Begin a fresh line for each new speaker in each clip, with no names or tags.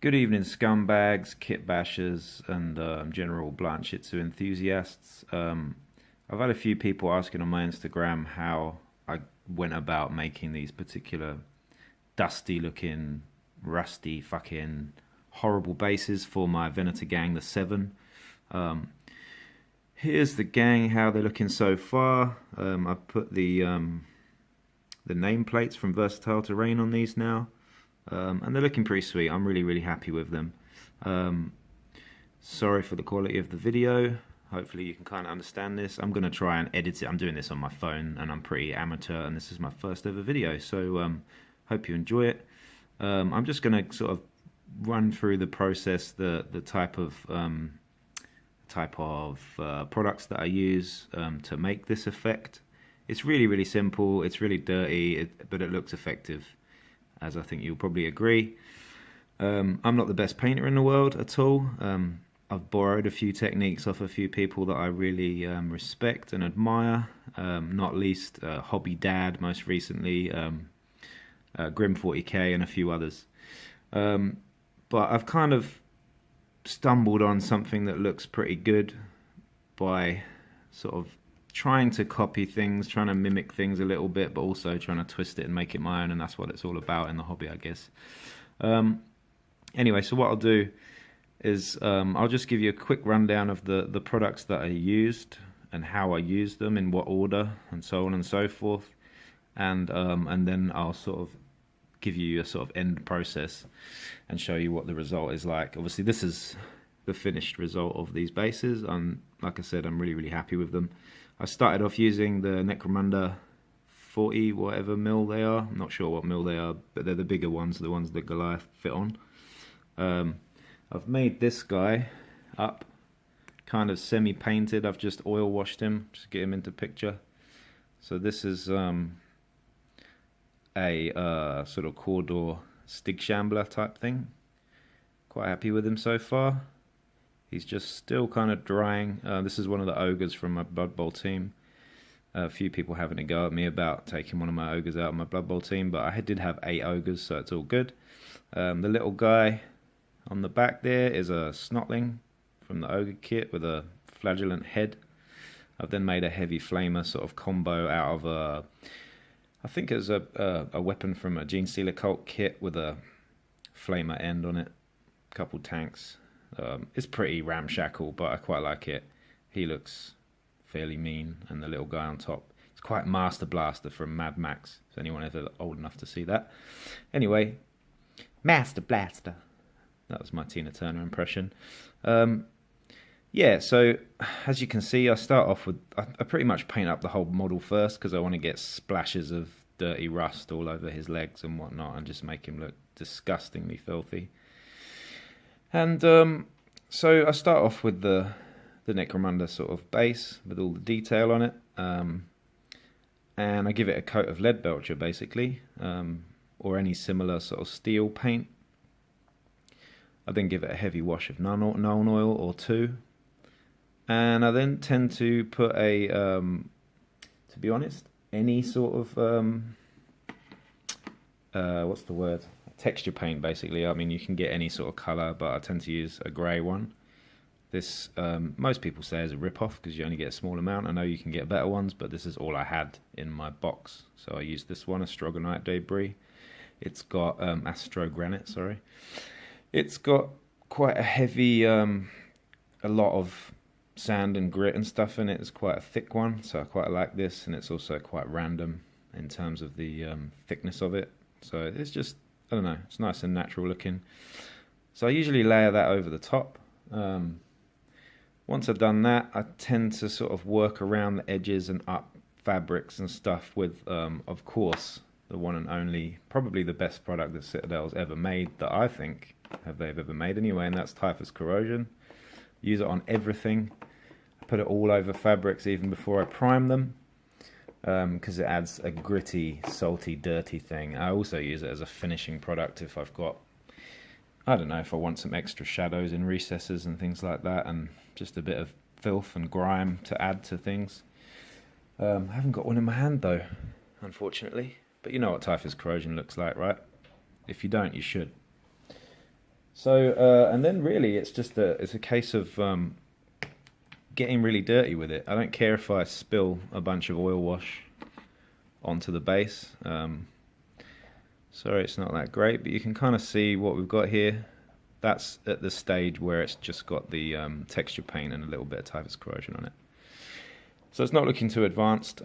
Good evening, scumbags, kit bashers, and general blind shih tzu enthusiasts. I've had a few people asking on my Instagram how I went about making these particular dusty looking, rusty, fucking horrible bases for my Venator gang, the 7. Here's the gang, how they're looking so far. I've put the nameplates from Versatile Terrain on these now. And they're looking pretty sweet. I'm really happy with them. Sorry for the quality of the video. Hopefully you can kind of understand this. I'm going to try and edit it. I'm doing this on my phone and I'm pretty amateur and this is my first ever video. So hope you enjoy it. I'm just going to sort of run through the process, the type of products that I use to make this effect. It's really simple. It's really dirty, but it looks effective, as I think you'll probably agree. I'm not the best painter in the world at all. I've borrowed a few techniques off a few people that I really respect and admire, not least Hobby Dad most recently, Grim 40k and a few others. But I've kind of stumbled on something that looks pretty good by sort of trying to copy things, trying to mimic things a little bit, but also trying to twist it and make it my own, and that's what it's all about in the hobby, I guess. Anyway, so what I'll do is I'll just give you a quick rundown of the products that I used and how I used them, in what order, and so on and so forth, and then I'll sort of give you a sort of end process and show you what the result is like. Obviously, this is the finished result of these bases. Like I said, I'm really happy with them. I started off using the Necromunda 40 whatever mil they are. I'm not sure what mil they are, but they're the bigger ones, the ones that Goliath fit on. I've made this guy up kind of semi-painted. I've just oil washed him, just to get him into picture. So this is a sort of corridor Stig Shambler type thing. Quite happy with him so far. He's just still kind of drying. This is one of the ogres from my Blood Bowl team. A few people having a go at me about taking one of my ogres out of my Blood Bowl team, but I did have 8 ogres, so it's all good. The little guy on the back there is a snotling from the ogre kit with a flagellant head. I've then made a heavy flamer sort of combo out of I think it was a weapon from a Gene Stealer cult kit with a flamer end on it. A couple tanks. It's pretty ramshackle, but I quite like it. He looks fairly mean, and the little guy on top, it's quite Master Blaster from Mad Max. Is anyone ever old enough to see that? Anyway, Master Blaster. That was my Tina Turner impression. Yeah, so as you can see, I start off with, I pretty much paint up the whole model first because I want to get splashes of dirty rust all over his legs and whatnot and just make him look disgustingly filthy. And so I start off with the Necromunda sort of base with all the detail on it, and I give it a coat of lead belcher basically, or any similar sort of steel paint. I then give it a heavy wash of Nuln oil or 2, and I then tend to put a, to be honest, any sort of what's the word? Texture paint basically. I mean, you can get any sort of colour, but I tend to use a grey one. This most people say is a rip-off because you only get a small amount. I know you can get better ones, but this is all I had in my box, so I used this one, Astrogonite Debris. It's got Astrogranite, sorry. It's got quite a heavy, a lot of sand and grit and stuff in it. It's quite a thick one, so I quite like this, and it's also quite random in terms of the thickness of it. So it's just, I don't know, it's nice and natural looking. So I usually layer that over the top. Once I've done that, I tend to sort of work around the edges and up fabrics and stuff with, of course, the one and only, probably the best product that Citadel's ever made, that I think they've ever made anyway, and that's Typhus Corrosion. Use it on everything. I put it all over fabrics even before I prime them, because it adds a gritty, salty, dirty thing. I also use it as a finishing product if I've got, I don't know, if I want some extra shadows in recesses and things like that, and just a bit of filth and grime to add to things. I haven't got one in my hand though, unfortunately, but you know what Typhus Corrosion looks like, right? If you don't, you should. So and then really it's just it's a case of getting really dirty with it. I don't care if I spill a bunch of oil wash onto the base. Sorry, it's not that great, but you can kind of see what we've got here. That's at the stage where it's just got the texture paint and a little bit of typhus corrosion on it. So it's not looking too advanced.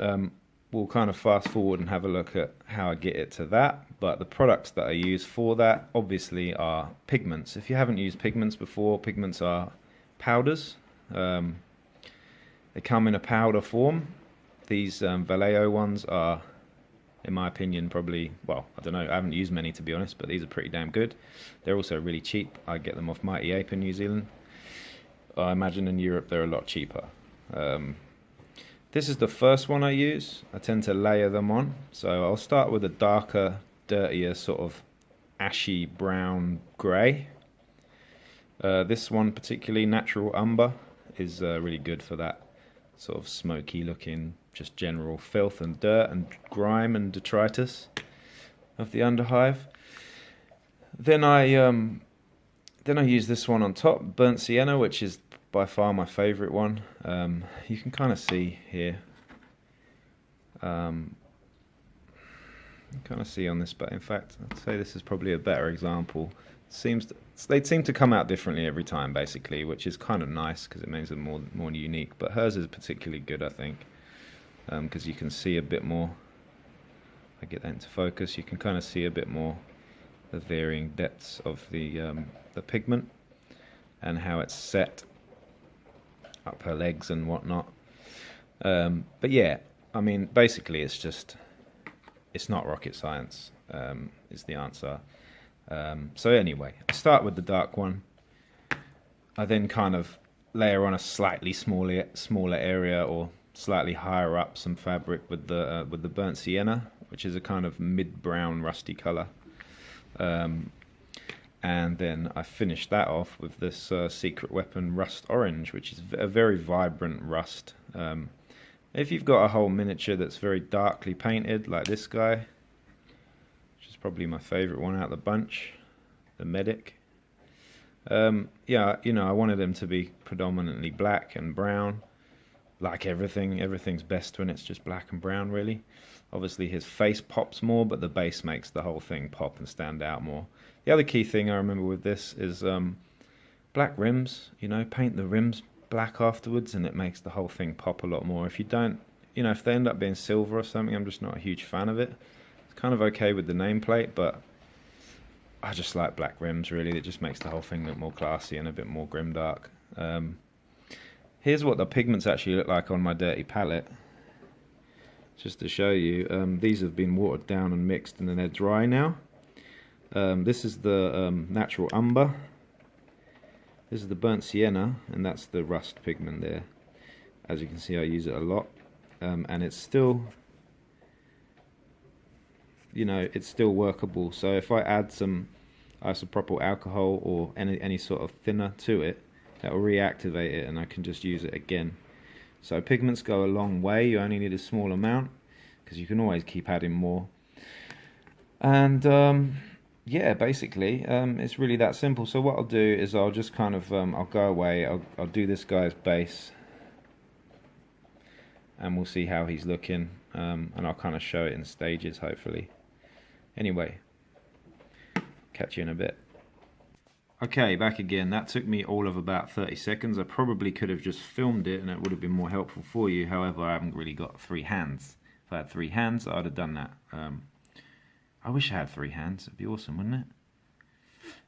We'll kind of fast forward and have a look at how I get it to that. But the products that I use for that obviously are pigments. If you haven't used pigments before, pigments are powders. They come in a powder form. These Vallejo ones are, in my opinion, probably, well, I don't know, I haven't used many to be honest, but these are pretty damn good. They're also really cheap. I get them off Mighty Ape in New Zealand. I imagine in Europe they're a lot cheaper. This is the first one I use. I tend to layer them on. So I'll start with a darker, dirtier, sort of ashy brown grey. This one particularly, Natural Umber, is really good for that sort of smoky looking, just general filth and dirt and grime and detritus of the underhive. Then I use this one on top, Burnt Sienna, which is by far my favourite one. You can kind of see here. You can kind of see on this, but in fact, I'd say this is probably a better example. They seem to come out differently every time, basically, which is kind of nice because it makes them more unique. But hers is particularly good, I think, because you can see a bit more. I get that into focus. You can kind of see a bit more the varying depths of the pigment and how it's set up her legs and whatnot. But yeah, I mean, basically, it's not rocket science. Is the answer. So anyway, I start with the dark one. I then kind of layer on a slightly smaller area or slightly higher up some fabric with the burnt sienna, which is a kind of mid-brown rusty color. And then I finish that off with this Secret Weapon Rust Orange, which is a very vibrant rust. If you've got a whole miniature that's very darkly painted, like this guy, which is probably my favorite one out of the bunch, the Medic. Yeah, you know, I wanted them to be predominantly black and brown, like everything. Everything's best when it's just black and brown, really. Obviously his face pops more, but the base makes the whole thing pop and stand out more. The other key thing I remember with this is black rims. You know, paint the rims black afterwards and it makes the whole thing pop a lot more. If you don't, you know, if they end up being silver or something, I'm just not a huge fan of it. It's kind of okay with the nameplate, but I just like black rims, really. It just makes the whole thing look more classy and a bit more grimdark. Here's what the pigments actually look like on my dirty palette. Just to show you, these have been watered down and mixed and then they're dry now. This is the Natural Umber. This is the Burnt Sienna, and that's the rust pigment there. As you can see, I use it a lot, and it's still, you know, it's still workable. So if I add some isopropyl alcohol or any sort of thinner to it, that will reactivate it, and I can just use it again. So pigments go a long way. You only need a small amount because you can always keep adding more. And yeah, basically, it's really that simple. So what I'll do is I'll just kind of, I'll go away, I'll do this guy's base, and we'll see how he's looking, and I'll kind of show it in stages, hopefully. Anyway, catch you in a bit. Okay, back again. That took me all of about 30 seconds. I probably could have just filmed it and it would have been more helpful for you. However, I haven't really got 3 hands. If I had 3 hands, I'd have done that. I wish I had 3 hands. It'd be awesome, wouldn't it?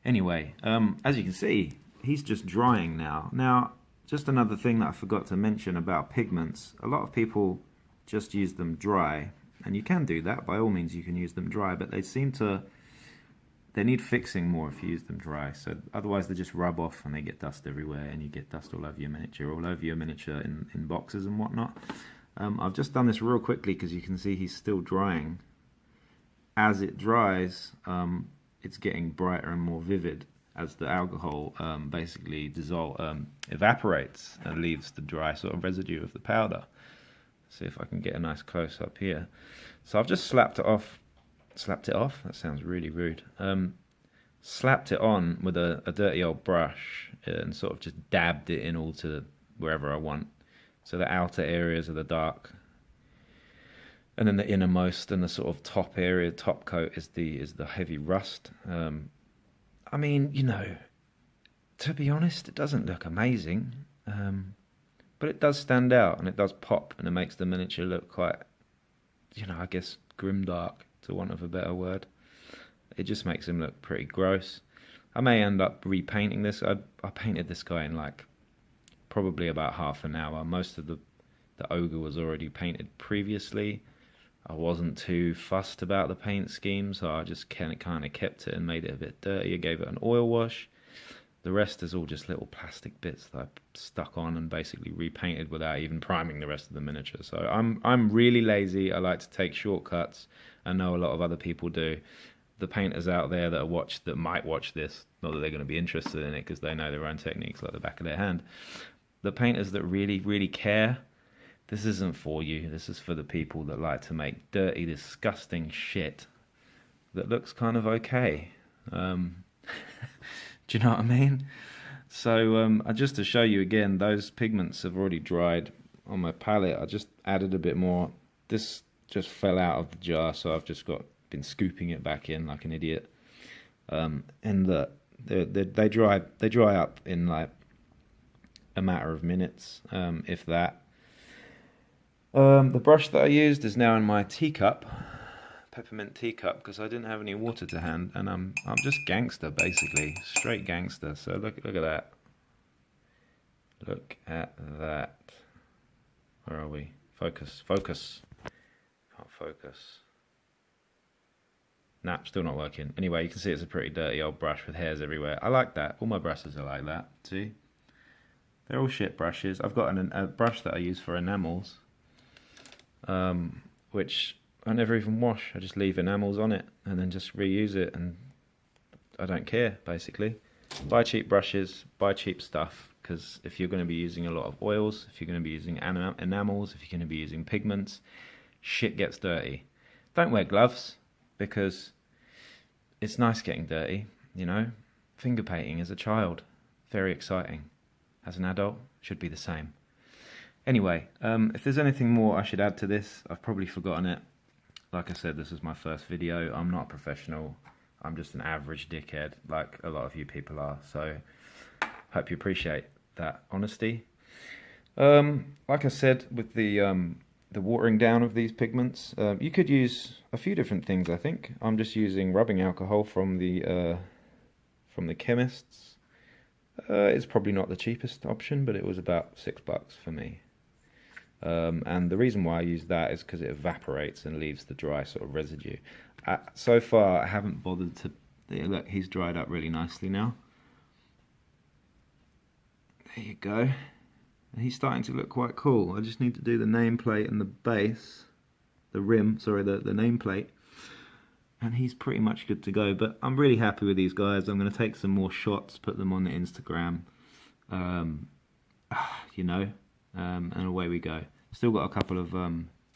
Anyway, as you can see, he's just drying now. Now, just another thing that I forgot to mention about pigments. A lot of people just use them dry. And you can do that. By all means, you can use them dry. But they need fixing more if you use them dry. So otherwise, they just rub off and they get dust everywhere. And you get dust all over your miniature, in boxes and whatnot. I've just done this real quickly because you can see he's still drying. As it dries, it's getting brighter and more vivid as the alcohol basically evaporates and leaves the dry sort of residue of the powder. See if I can get a nice close up here. So I've just slapped it off. That sounds really rude. slapped it on with a dirty old brush and sort of just dabbed it in all to wherever I want. So the outer areas are the dark, and then the innermost and the sort of top area, top coat is the heavy rust. I mean, you know, to be honest, it doesn't look amazing, but it does stand out and it does pop, and it makes the miniature look quite, you know, I guess grimdark, to want of a better word. It just makes him look pretty gross. I may end up repainting this. I painted this guy in like probably about half an hour. Most of the ogre was already painted previously. I wasn't too fussed about the paint scheme, so I just kind of kept it and made it a bit dirty. I gave it an oil wash. The rest is all just little plastic bits that I stuck on and basically repainted without even priming the rest of the miniature. So I'm really lazy. I like to take shortcuts. I know a lot of other people do. The painters out there that might watch this, not that they're going to be interested in it because they know their own techniques like the back of their hand. The painters that really, really care, this isn't for you. This is for the people that like to make dirty, disgusting shit that looks kind of okay. Do you know what I mean? So just to show you again, those pigments have already dried on my palette. I just added a bit more. This just fell out of the jar, so I've just been scooping it back in like an idiot. And they dry up in like a matter of minutes, if that. The brush that I used is now in my teacup, peppermint teacup, because I didn't have any water to hand, and I'm just gangster basically, straight gangster. So look at that. Look at that. Where are we? Focus. Can't focus. Nah, still not working. Anyway, you can see it's a pretty dirty old brush with hairs everywhere. I like that. All my brushes are like that. See? They're all shit brushes. I've got a brush that I use for enamels, which I never even wash. I just leave enamels on it and then just reuse it, and I don't care, basically. Buy cheap brushes, buy cheap stuff, because if you're going to be using a lot of oils, if you're going to be using enamels, if you're going to be using pigments, shit gets dirty. Don't wear gloves, because it's nice getting dirty, you know. Finger painting as a child, very exciting. As an adult, should be the same. Anyway, if there's anything more I should add to this, I've probably forgotten it. Like I said, this is my first video. I'm not a professional. I'm just an average dickhead, like a lot of you people are. So, hope you appreciate that honesty. Like I said, with the watering down of these pigments, you could use a few different things. I think I'm just using rubbing alcohol from the chemists. It's probably not the cheapest option, but it was about $6 for me. And the reason why I use that is because it evaporates and leaves the dry sort of residue. So far, I haven't bothered to... Look, he's dried up really nicely now. There you go. And he's starting to look quite cool. I just need to do the nameplate and the base. The rim, sorry, the nameplate. And he's pretty much good to go. But I'm really happy with these guys. I'm going to take some more shots, put them on the Instagram. You know, and away we go. Still got a couple of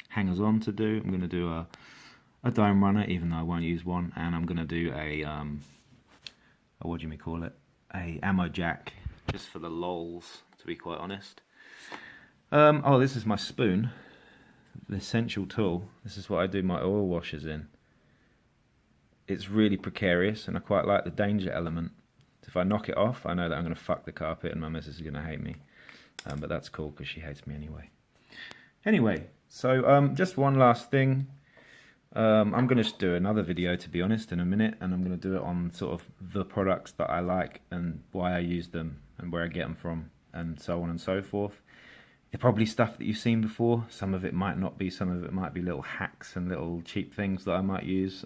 hangers on to do. I'm going to do a dome runner, even though I won't use one. And I'm going to do a what do you call it? A ammo jack, just for the lols, to be quite honest. Oh, this is my spoon. The essential tool. This is what I do my oil washes in. It's really precarious, and I quite like the danger element. If I knock it off, I know that I'm going to fuck the carpet and my missus is going to hate me. But that's cool, because she hates me anyway. Anyway, so just one last thing. I'm going to do another video, to be honest, in a minute, and I'm going to do it on sort of the products that I like and why I use them and where I get them from and so on and so forth. They're probably stuff that you've seen before. Some of it might not be, some of it might be little hacks and little cheap things that I might use.